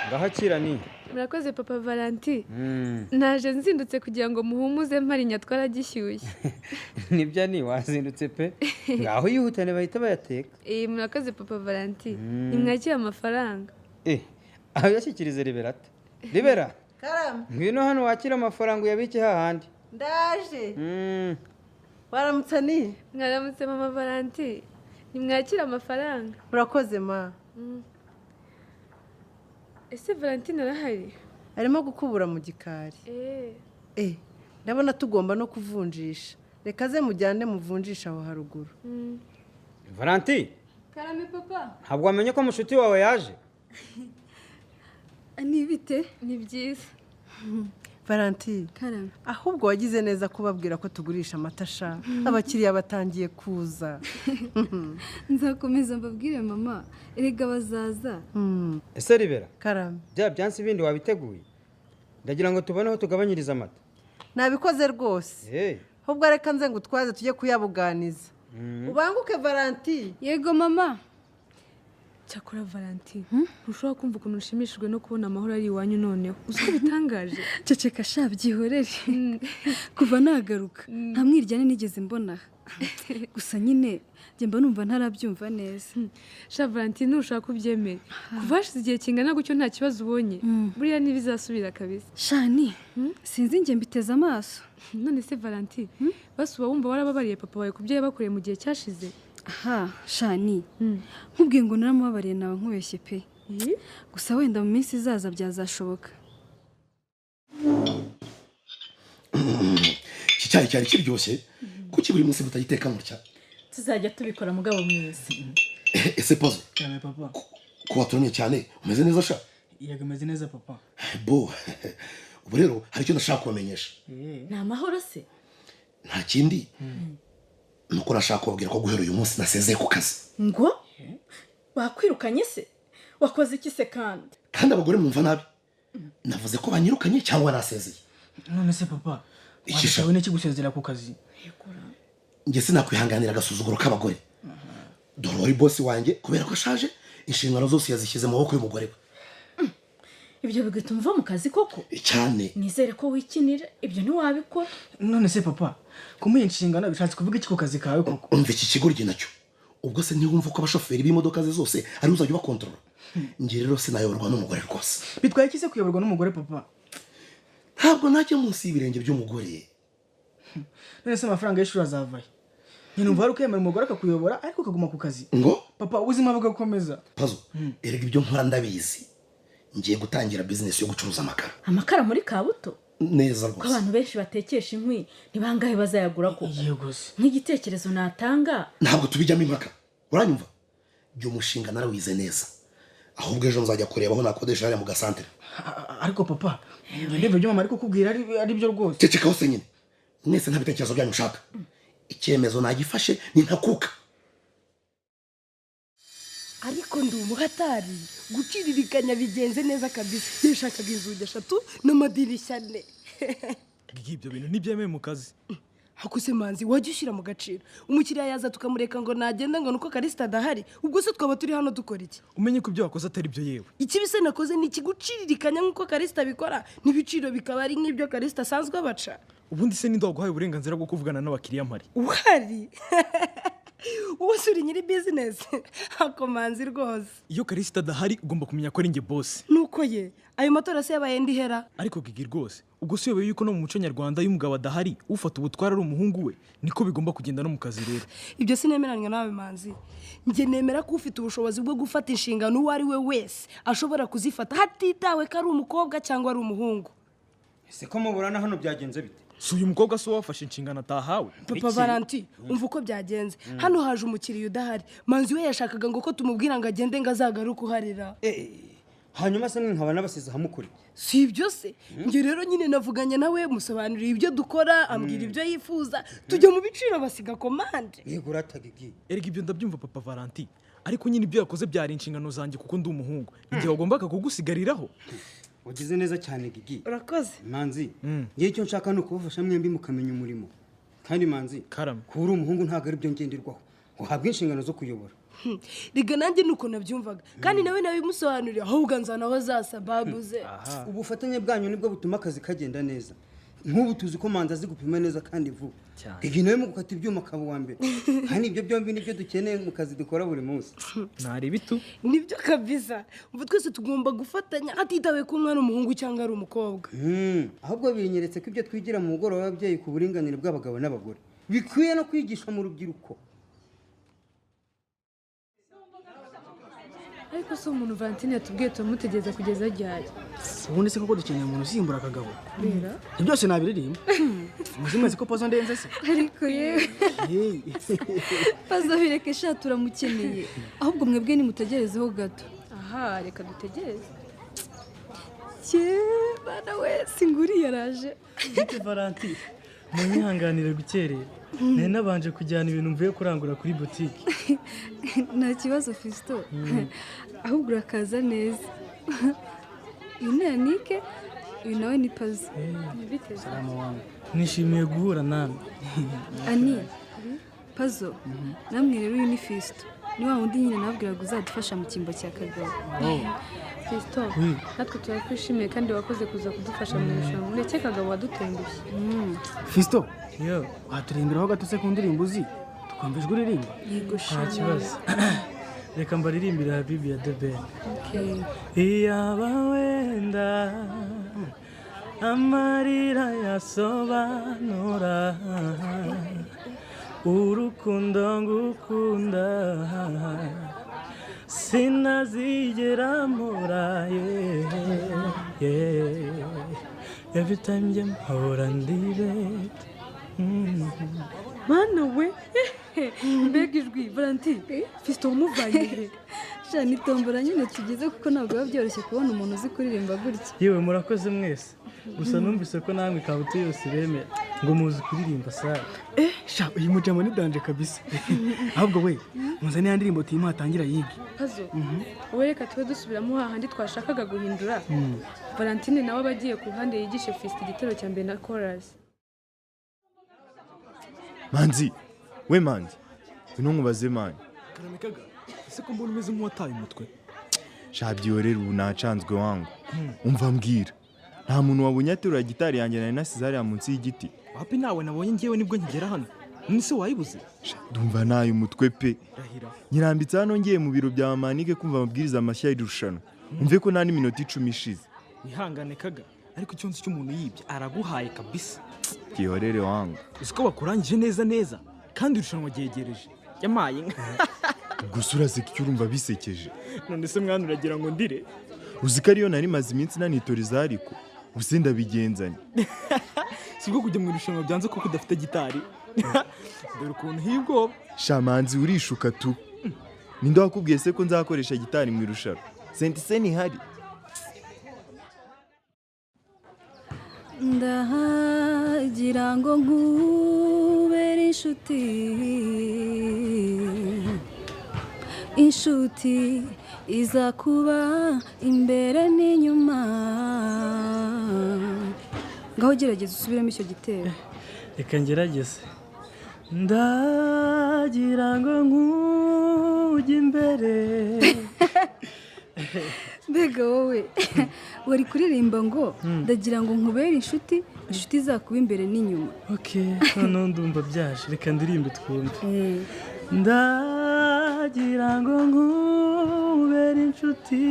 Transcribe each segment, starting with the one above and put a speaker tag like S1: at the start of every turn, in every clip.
S1: ngahakira ni
S2: murakoze papa Valentin. Naje nzindutse kugira ngo muhumuze mparinya twaragishyushye.
S1: nibyo ni wazindutse pe ngaho yihutane bahita bayateka.
S2: Murakoze papa Valentin. Nimwakira amafaranga.
S1: Aho yashyikirize Liberata. Libera.
S3: Karame.
S1: Ngwino hano wakira amafaranga uyabike hahandi.
S3: Ndaje. Waramutse ni?
S2: Mwaramutse mama Valentin. Nimwakira amafaranga.
S3: Murakoze ma.
S2: Ese Valentin arahari?
S3: Arimo gukubura mu gikari. Ndabona tugomba no kuvunjisha. Reka ze mujyane muvunjisha aho haruguru.
S1: Valentin.
S2: Karame papa.
S1: Ntabwo wamenye ko mushuti wawe yaje?
S2: Ni bite? Ni byiza.
S3: Valentin.
S2: Karame.
S3: Ahubwo wagize neza kubabwira ko tugurisha amatasha. Abakiriya batangiye kuza.
S2: Nzakomeza mbabwire mama. Erega bazaza.
S1: Ese Libera.
S3: Karame.
S1: Bya byansi bindi wabiteguye? Ndagira ngo tuboneho tugabanyiriza amata.
S3: Nabikoze rwose. Ahubwo reka nze ngutwaze tujye kuyabuganiza. Ubanguke Valentin.
S2: Yego mama. Cyakora Valentin, ushobora kumva ukuntu ushimishijwe no kubona amahoro ari iwanyu noneho. Uko bitangaje.
S4: Ceceka sha byihorere. Kuva nagaruka nta mwiryane nigeze mbona. Gusa nyine njye mba numva ntarabyumva neza.
S2: Sha Valentin ushaka kubyemera. Kuva hashize igihe kingana gutyo nta kibazo ubonye. Buriya ntibizasubira kabisa.
S4: Shani, sinzi njye mbiteze amaso.
S2: None se Valentin, basuba wumva warababariye papa wawe kubyo yabakoreye mu gihe cyashize?
S4: Aha, Shani. Nkubwiye ngo naramubabariye nawe nkubeshye pe. Gusa wenda mu minsi izaza byazashoboka.
S5: Iki cyari kiryoshye. Kuki buri munsi mutagiteka mutya?
S6: Tuzajya tubikora mugabo mwiza.
S5: Ese poze.
S7: Cyane papa.
S5: Ko watonye cyane, umeze neza sha?
S7: Yego meze neza papa.
S5: Bo. Ubu rero hari icyo ndashaka kubamenyesha.
S6: Ni amahoro se?
S5: Nta kindi. Nuko nashaka kubabwira ko guhera uyu munsi nasezeye ku kazi.
S6: Ngo? Bakwirukanye se? Wakoze iki se kandi?
S5: Kandi abagore mwumva nabi. Navuze ko banyirukanye cyangwa nasezeye.
S7: None se papa, wabishawe n'iki gusezera ku kazi?
S5: Nge sinakwihanganira agasuzuguro k'abagore. Dore wari boss wanjye kubera ko ashaje, inshingano zose yazishyize mu maboko y'umugore we.
S6: Ibyo bigatuma uva mu kazi koko?
S5: Cyane.
S6: Nizere ko wikinira, ibyo ntiwabikora.
S7: None se papa, kumuha inshingano bishatse kuvuga iki ku kazi kawe koko?
S5: Umva iki kigoryi nacyo. Ubwo se ntiwumva ko abashoferi b'imodoka ze zose ari uzajya ubakontorora. Nge rero sinayoborwa n'umugore rwose.
S7: Bitwaye iki se kuyoborwa n'umugore papa?
S5: Ntabwo najya munsi y'ibirenge by'umugore.
S7: None se amafaranga y'ishuri azavaye? Nyine umva ukemera umugore akakuyobora ariko ukaguma ku kazi.
S5: Ngo?
S7: Papa ubuzima bugakomeza.
S5: Pazo, erega ibyo nkora ndabizi. Ngiye gutangira business yo gucuruza amakara.
S6: Amakara muri Kabuto?
S5: Neza rwose.
S6: Ko abantu benshi batekesha inkwi ntibangahe bazayagura ko?
S7: Yego se.
S6: Nk'igitekerezo natanga.
S5: Ntabwo tubijyamo impaka. Uranyumva? Byo mushinga narawize neza. Ahubwo ejo nzajya kureba aho nakodesha hariya mu gasantere.
S7: Ariko papa, ndebye byo mama ariko kubwira ari byo rwose.
S5: Ceceka hose nyine. Mwese nta bitekerezo byanyu ushaka. Icyemezo nagifashe ni ntakuka.
S8: Ariko ndi umuhatari guciririkanya bigenze neza kabisa. Yashakaga inzugi 3 n'amadirishya 4.
S9: Ibyo bintu ntibyemeye mu kazi.
S8: Hakuse manzi wajya ushyira mu gaciro. Umukiriya yaza tukamureka ngo nagenda ngo nuko Karista adahari. Ubwo se twaba turi hano dukora iki?
S9: Umenye ko ibyo wakoze atari byo yewe.
S8: Ikibise nakoze ni kiguciririkanya nkuko Karista bikora. N'ibiciro bikaba ari nk'ibyo Karista asanzwe abaca.
S9: Ubundi se ninde waguhaye uburenganzira bwo kuvugana n'abakiriya mpari?
S8: Uhari. Ubusuri nyiri business. Hakomanzi rwose.
S9: Iyo Karista adahari ugomba kumenya ko ari nge boss.
S8: Nuko ye. Ayo matora se yabaye ndihera.
S9: Ariko Gigi rwose. Ubwo se yobe yuko no mu muco nyarwanda y'umugabo adahari ufata ubutwara ari umuhungu we. Niko bigomba kugenda no mu kazi rero.
S8: Ibyo sinemeranywa nawe manzi. Nge nemera ko ufite ubushobozi bwo gufata inshingano uwo ari we wese ashobora kuzifata hatitawe ko ari umukobwa cyangwa ari umuhungu.
S1: Ese ko muburana hano byagenze bite?
S9: Si uyu mukobwa so wafashe inshingano atahawe.
S8: Papa Valentin, umva uko byagenze. Hano haje umukiriya udahari. Manzi we yashakaga ngo ko tumubwira ngo agende ngo azagaruke uharira.
S1: Hanyuma se nkaba nabasize hamukuri.
S8: Si ibyo se. Nge rero nyine navuganye nawe musobanurira ibyo dukora, ambwira ibyo yifuza. Tujye mu biciro basiga komande.
S1: Yego ratagigi.
S9: Erega ibyo ndabyumva Papa Valentin. Ariko nyine ibyo yakoze byari inshingano zanjye kuko ndi umuhungu. Igihe wagombaga kugusigariraho.
S1: Wagize neza cyane Gigi.
S8: Urakoze.
S1: Manzi, ngiye icyo nshaka no kubafasha mwembi mukamenya umurimo. Kandi Manzi,
S9: Karame.
S1: kuri umuhungu ntago ari byo ngenderwaho. Uhabwa inshingano zo kuyobora.
S8: rega nanjye nuko nabyumvaga kandi nawe nabimusobanurira ahubwo nzanaho za sababu ze.
S1: ubufatanye bwanyu nibwo butuma akazi kagenda neza nk'ubu tuzi ko manzi azi gupima neza kandi vuba igihe nawe mu gukata ibyuma akaba uwa mbere kandi ibyo byombi nibyo dukeneye mu kazi dukora buri munsi.
S9: ntari bitu
S8: nibyo kabisa umva twese tugomba gufatanya hatitawe ko umwana umuhungu cyangwa ari umukobwa.
S1: ahubwo binyeretse ko ibyo twigira mu mugoroba w'ababyeyi ku buringanire bw'abagabo n'abagore bikwiye no kwigishwa mu rubyiruko.
S2: ariko se umuntu Valentine yatubwiye tumutegereza kugeza ryari?
S7: ubundi se koko dukeneye umuntu usimbura akagabo
S2: kubera
S7: ibyo byose nabiririmba muzi mwese ko Pazo ndenze se
S4: ariko yewe Pazo bireke sha turamukeneye ahubwo mwebwe nimutegerezeho gato.
S2: aha reka dutegereze.
S4: bana wese nguri yaraje.
S10: Bite Valentine munyihanganire gukerera nari nabanje kujyana ibintu mvuye kurangura kuri boutique.
S4: nta kibazo Fisto ahubwo urakaza neza. uyu ni Anike uyu nawe ni Pazo.
S10: Salama wangu nishimiye guhura namwe.
S4: Ani Pazo namwe rero uyu ni Fisto ni wa wundi nyine nabwiraga uzadufasha mu cyimbo cya Kagabo.
S2: Fisto natwe turakwishimiye kandi wakoze kuza kudufasha mu irushanwa ndetse Kagabo wadutengushye.
S7: Fisto waturirimbiraho gato se ku ndirimbo uzi tukumva ijwi uririmba.
S10: nta kibazo reka mbaririmbire Habibi ya The Ben. iyaba wenda amarira yasobanura urukundo ngukunda sinazigera mpora every time njye mpora ndibeta.
S2: Mana we mbega ijwi Valentine Fisto umuvanye
S4: sha nitombora nyine tugeze kuko ntabwo biba byoroshye kubona umuntu uzi kuririmba gutya.
S10: yewe murakoze mwese gusa numvise ko namwe kabuto yose bemera ngo muzi kuririmba sawa.
S7: sha uyu mujama ni danje kabisa ahubwo we muzane ya ndirimbo tuyima atangira yige.
S2: Pazo wowe reka tube dusubiramo hahandi twashakaga guhindura. Valentine nawe abagiye ku ruhande yigishe Fisto igitero cya mbere na chorus.
S11: Manzi we Manzi uno nkubaze mani
S9: Karamikaga ese ko mbona umeze nk'uwataye umutwe.
S11: shabyorera ubu nacanzwe wangu umva mbwira nta muntu wabonye aterura gitari yanjye nari nasize hariya munsi y'igiti.
S9: wapi nawe nabonye ngewe nibwo nkigera hano nise wayibuze.
S11: ndumva nayo umutwe pe
S9: rahira
S11: nyirambitse hano ngiye mu biro bya Manike kumva amabwiriza mashya y'irushanwa umve ko nta n'iminota 10 ishize.
S9: wihangane Kaga ariko icyo nzi cy'umuntu yibye araguhaye kabisa.
S11: Gihorere wangu
S9: uzi ko bakurangije neza kandi irushanwa ryegereje yamaye
S11: gusa uraseka icyo urumva bisekeje.
S9: none se mwana uragira ngo ndire
S11: uzi ko ariyo nari maze iminsi nanitoriza ariko ubuse ndabigenzanye.
S9: sibwo kujya mu irushanwa byanze kuko udafite gitari dore ukuntu hibwoba.
S11: Shamanzi urishuka tu ninde wakubwiye se ko nzakoresha gitari mu irushanwa sentise ntihari.
S4: ndahagira ngo nkubere inshuti iza kuba imbere n'inyuma. ngaho gerageza usubiremo icyo gitero.
S10: reka ngerageze. ndagira ngo nkujye imbere.
S4: mbega wowe wari kuririmba ngo ndagira ngo nkubere inshuti izakuba imbere n'inyuma.
S10: noneho ndumva byaje reka ndirimbe twumve. ndagira ngo nkubere inshuti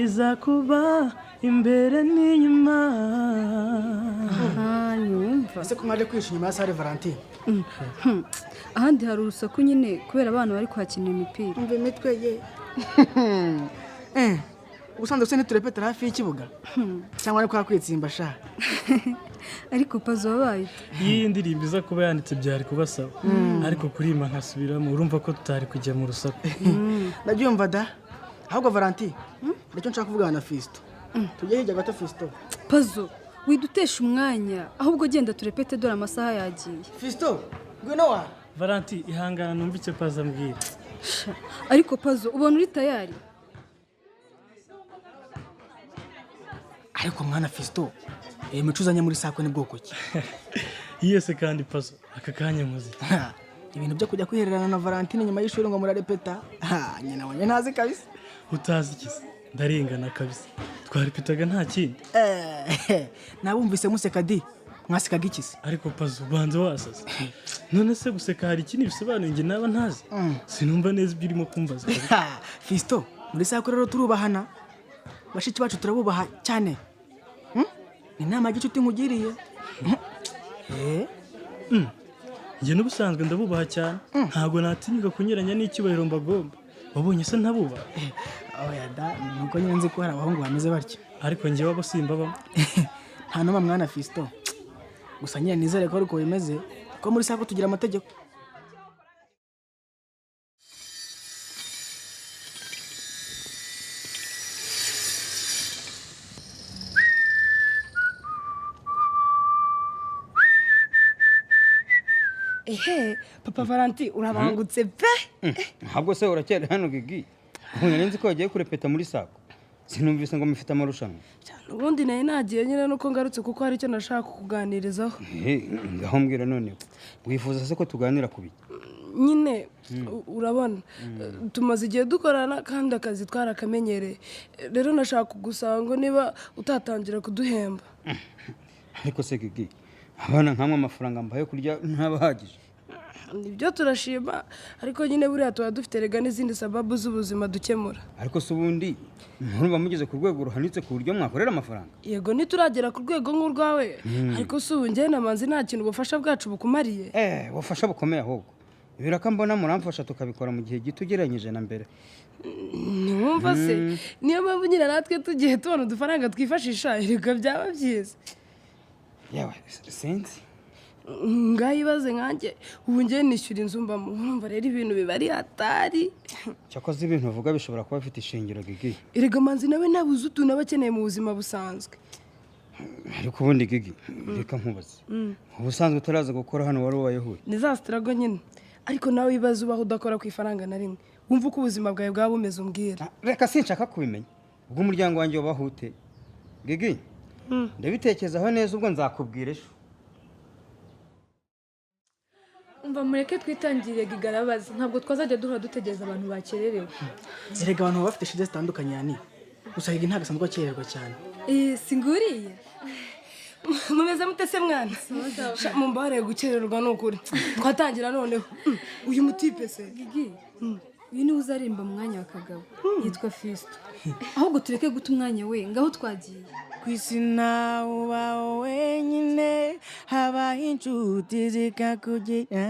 S10: izakuba imbere n'inyuma.
S4: nyumva
S7: ese ko mwaje kwisha inyuma ya sare Valentine.
S4: ahandi hari urusaku nyine kubera abana bari kuhakinira imipira.
S8: umva imitwe ye
S7: ubusanzwe se ntiturepetera hafi y'ikibuga cyangwa ari kwa kwitsimba sha.
S4: ariko Pazo wabaye
S10: iyi ndirimbo iza kuba yanditse byari kubasaba ariko kuririmba nkasubiramo urumva ko tutari kujya mu rusaku.
S7: ndabyumva da ahubwo Valentine nicyo nshaka kuvugana na Fisto. tujye hirya gato Fisto.
S4: Pazo widutesha umwanya ahubwo genda turepete dore amasaha yagiye.
S7: Fisto ngwino wa
S10: Valentine ihangana numva icyo Pazo ambwira.
S4: ariko Pazo ubona uri tayari.
S7: ariko mwana Fisto mico uzanye muri sako ni bwoko ki?
S10: yese kandi paso aka kanya muzi
S7: ibintu byo kujya kwihererana na Valentine nyuma y'ishuri ngo murarepeta nyina wanjye ntazi kabisa.
S10: utazi ikisi ndarengana kabisa twarepetaga nta kindi
S7: nabumvise museka di mwasekaga ikisi
S10: ariko paso ubanza wasaze none se guseka hari ikindi bisobanuye njye naba ntazi sinumva neza ibyo urimo kumbaza
S7: Fisto muri sako rero turubahana bashiki bacu turabubaha cyane ni nama gicuti nkugiriye
S10: njye n'ubusanzwe ndabubaha cyane ntabwo natinyuka kunyuranya n'icyubahiro mbagomba wabonye se ntabubaha
S7: oya da nuko nyine nzi ko hari abahungu bameze batyo
S10: ariko njyewe abo simbabamo
S7: nta noma mwana Fisto gusa nyine nizere ko ariko bimeze ko muri sako tugira amategeko.
S8: ehe papa Valentine urabangutse pe
S1: ntabwo se uracyari hano Gigi ubu nzi ko wagiye kurepeta muri sako sinumvise ngo mufite amarushanwa
S8: ubundi nayo nagiye nyine nuko ngarutse kuko hari icyo nashaka kukuganirizaho
S1: ngaho mbwira none wifuza se ko tuganira ku biki
S8: nyine urabona tumaze igihe dukorana kandi akazi twarakamenyereye rero nashaka kugusaba ngo niba utatangira kuduhemba
S1: ariko se Gigi abana nkamwe amafaranga mbaye kurya ntabahagije
S8: nibyo turashima ariko nyine buriya tuba dufite rega n'izindi sababu z'ubuzima dukemura
S1: ariko se ubundi nturumva mugeze ku rwego ruhanitse ku buryo mwakorera amafaranga
S8: yego ntituragera ku rwego nk'urwawe ariko se ubu njyewe namanzi nta kintu ubufasha bwacu bukumariye
S1: ubufasha bukomeye ahubwo ibiraka mbona muramfasha tukabikora mu gihe gito ugereranyije na mbere
S8: ntiwumva se niyo mpamvu nyine natwe tugiye tubona udufaranga twifashisha erega byaba byiza
S1: yawe sinzi
S8: ngayibaze nkanjye ubu njyewe nishyura inzu mbamo urumva rero ibintu biba ari hatari
S1: cyakoze ibintu uvuga bishobora kuba bifite ishingiro Gigi
S8: erega manzi nawe ntabuze utuntu aba akeneye mu buzima busanzwe
S1: ariko ubundi Gigi reka nkubaze ubusanzwe utaraza gukora hano wari ubayeho
S8: ni za sitarago nyine ariko nawe wibaze ubaho udakora ku ifaranga na rimwe wumva uko ubuzima bwawe bwaba bumeze umbwira
S1: reka sinshaka kubimenya ubwo umuryango wanjye wabaho ute Gigi ndabitekerezaho neza ubwo nzakubwira ejo
S2: umva mureke twitangire Gigarabazi ntabwo twazajya duhora dutegereza abantu bakererewe
S7: erega abantu baba bafite shide zitandukanye yani gusa Gigi ntabwo asanzwe akererwa cyane
S4: singuriye
S8: mumeze mute se mwana mumbareye gukererwa n'ukuri twatangira noneho uyu mutipe se
S4: Gigi uyu niwe uzarimba mu mwanya wa Kagabo yitwa Fisto ahubwo tureke guta umwanya we ngaho twagiye
S7: ku isi nawe ubaho wenyine habaho inshuti zikakugira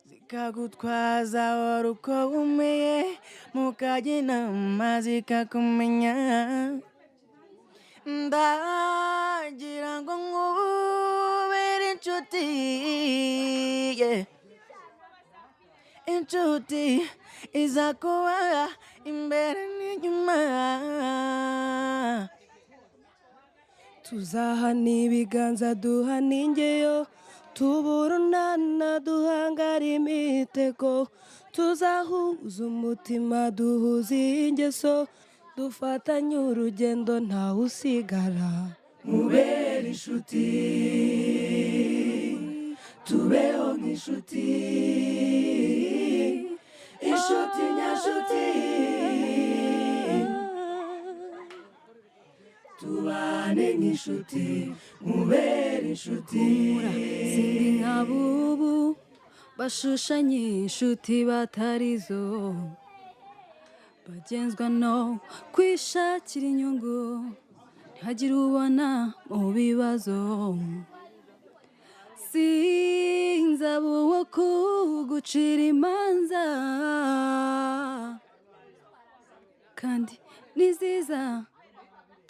S7: zikagutwaza wari uko umeye mukajya inama zikakumenya ndagira ngo nkubere inshuti inshuti izakuba imbere n'inyuma
S8: tuzahana ibiganza duhana ingeyo tuburunana duhangara imitego tuzahuza umutima duhuza ingeso dufatanye urugendo ntawe usigara mubere inshuti tubeho nk'inshuti inshuti nyashuti tubane nk'inshuti mubere inshuti
S4: sindi nk'abubu bashushanya inshuti batarizo bagenzwa no kwishakira inyungu ntihagire ubona mu bibazo sinzaba uwo kugucira imanza kandi niziza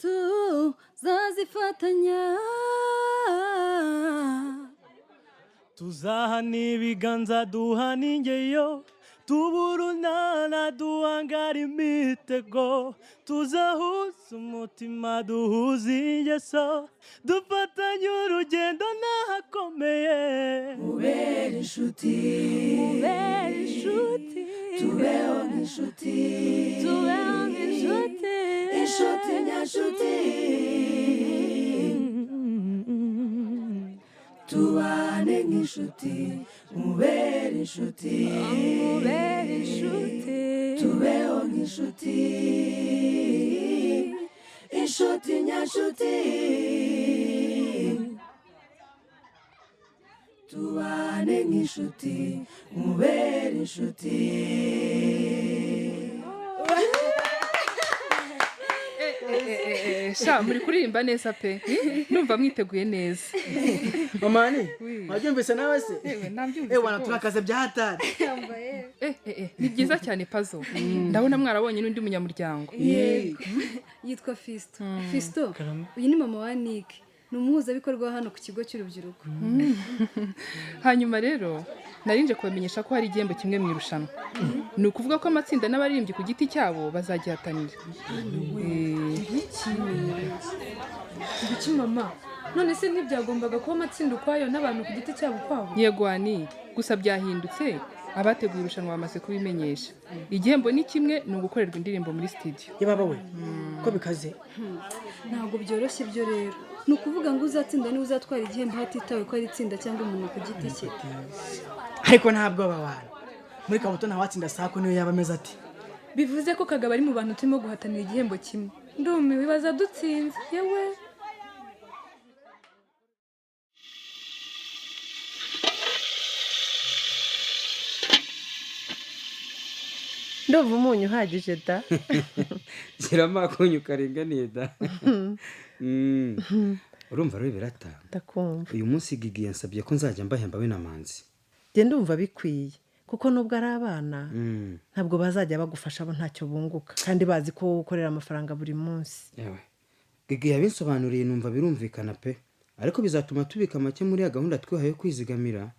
S4: tuzazifatanya
S10: tuzahana ibiganza duhana ingeyo tuburunana duhangara imitego tuzahuza umutima duhuza ingeso dufatanye urugendo n'ahakomeye
S8: mubere inshuti tubeho nk'inshuti inshuti nyashuti
S12: tubane nk'inshuti mubere inshuti tubeho nk'inshuti inshuti nyanshuti tubane nk'inshuti mubere inshuti.
S13: sha muri kuririmba neza pe numva mwiteguye neza.
S7: Mamani wabyumvise nawe se?
S13: Nabyumvise.
S7: Wana turakaze bya hatari.
S13: Ni byiza cyane Pazo. Ndabona mwarabonye n'undi munyamuryango.
S4: Yitwa Fisto. Fisto uyu ni mama wa Nick, ni umuhuzabikorwa hano ku kigo cy'urubyiruko.
S13: Hanyuma rero narinje kubamenyesha ko hari igihembo kimwe mu irushanwa. Ni ukuvuga ko amatsinda n'abaririmbyi ku giti cyabo bazagihatanira.
S2: Iki mama, none se ntibyagombaga kuba amatsinda ukwayo n'abantu ku giti cyabo kwabo?
S13: Yego ani, gusa byahindutse abateguye irushanwa bamaze kubimenyesha. Igihembo ni kimwe, ni ugukorerwa indirimbo muri studio.
S7: Yebaba we ko bikaze.
S4: Ntabwo byoroshye byo rero. Ni ukuvuga ngo uzatsinda ni uzatwara igihembo hatitawe ko ari itsinda cyangwa umuntu ku giti cye.
S7: Ariko ntabwo abantu muri Kabuto nta watsinda Sako niyo yaba ameze ati.
S2: Bivuze ko Kagabo ari mu bantu turimo guhatanira igihembo kimwe. Ndumiwe bazadutsinze yewe.
S3: Ndumva umunyu uhagije da.
S1: Shyiramo akunyu karinganiye da. Urumva rero birata?
S3: Ndakumva.
S1: Uyu munsi Gigi yansabye ko nzajya mbahemba we namanzi.
S3: Nge ndumva bikwiye kuko nubwo ari abana ntabwo bazajya bagufasha abo ntacyo bunguka kandi bazi ko ukorera amafaranga buri munsi.
S1: Yewe Gigi yabinsobanuriye numva birumvikana pe, ariko bizatuma tubika make muri ya gahunda twihaye kwizigamira.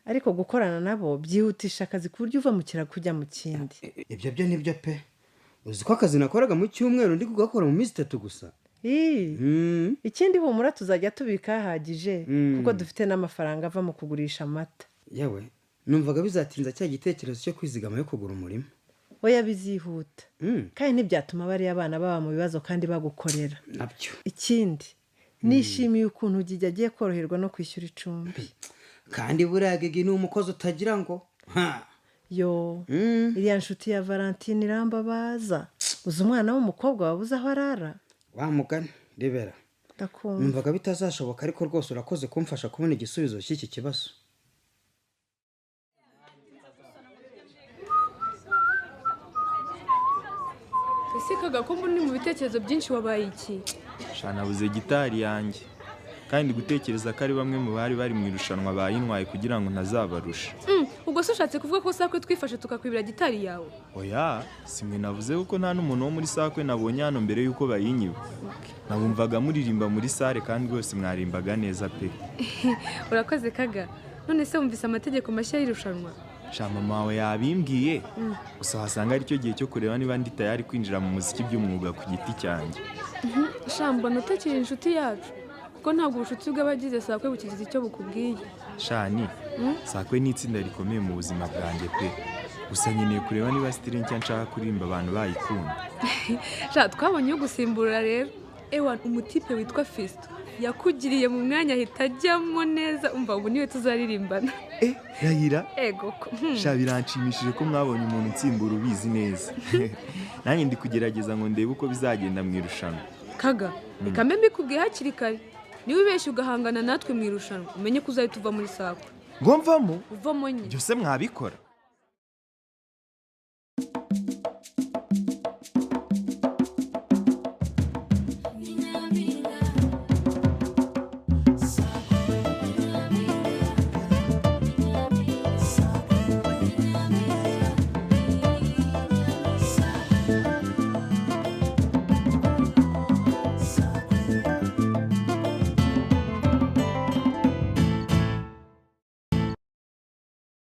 S3: Ariko gukorana nabo byihutisha akazi ku buryo uva mu kirago kujya mu kindi.
S1: Ibyo byo nibyo pe. Uzi ko akazi nakoraga mu cyumweru ndi kugakora mu minsi 3 gusa.
S3: Ikindi humura tuzajya tubika hahagije kuko dufite n'amafaranga ava mu kugurisha amata.
S1: Yewe numvaga bizatinza cya gitekerezo cyo kwizigama yo kugura umurima.
S3: Oya bizihuta kandi ntibyatuma bari abana baba mu bibazo kandi bagukorera.
S1: Nabyo.
S3: Ikindi nishimiye ukuntu Gigi agiye koroherwa no kwishyura icumbi.
S1: Kandi buriya Gigi ni umukozi utagira ngo
S3: yo iriya nshuti ya Valentine irambabaza. Uzi umwana w'umukobwa wabuze aho arara?
S1: Wa mugani rebera.
S3: Ndakumva.
S1: Numvaga bitazashoboka ariko rwose urakoze kumfasha kubona igisubizo cy'iki kibazo.
S2: Ese Kagabo ni mu bitekerezo byinshi wabaye iki?
S11: Shanabuze gitari yanjye. Kandi gutekereza ko ari bamwe mu bari mu irushanwa bayintwaye kugira ngo ntazabarusha.
S2: Ubwo se ushatse kuvuga ko Sakwe twifashe tukakwibira gitari yawe?
S11: Oya, simwe navuze kuko nta n'umuntu wo muri Sakwe nabonye hano mbere yuko bayinyiba. Nabumvaga muririmba muri sare kandi rwose mwarimbaga neza pe.
S2: Urakoze Kaga. None se wumvise amategeko mashya y'irushanwa?
S11: Sha mama wawe yabimbwiye. Gusa wasanga ari cyo gihe cyo kureba niba ndi tayari kwinjira mu muziki by'umwuga ku giti cyanjye.
S2: Shamba nutakiri inshuti yacu. Ko ntabwo ubushuti bw'abagize Sakwe bukigize icyo bukubwiye.
S11: Shani, Sakwe ni itsinda rikomeye mu buzima bwanjye pe. Gusa nkeneye kureba niba style nshya nshaka kurimba abantu bayikunda.
S2: Sha twabonye yo gusimbura rero. Ewan umutipe witwa Fisto yakugiriye mu mwanya ahita ajyamo neza, umva ubu niwe tuzaririmbana.
S11: Rahira?
S2: Ego.
S11: Sha biranshimishije ko mwabonye umuntu utsimbura ubizi neza. Nanjye ndi kugerageza ngo ndebe uko bizagenda mu irushanwa.
S2: Kaga, ikambe mbikubwiye hakiri kare. Niwe ubeshye ugahangana natwe mu irushanwa, umenye ko uzahita uva muri Sakwe.
S11: Ngo mvamo?
S2: Uvamo nyine.
S11: Byose mwabikora.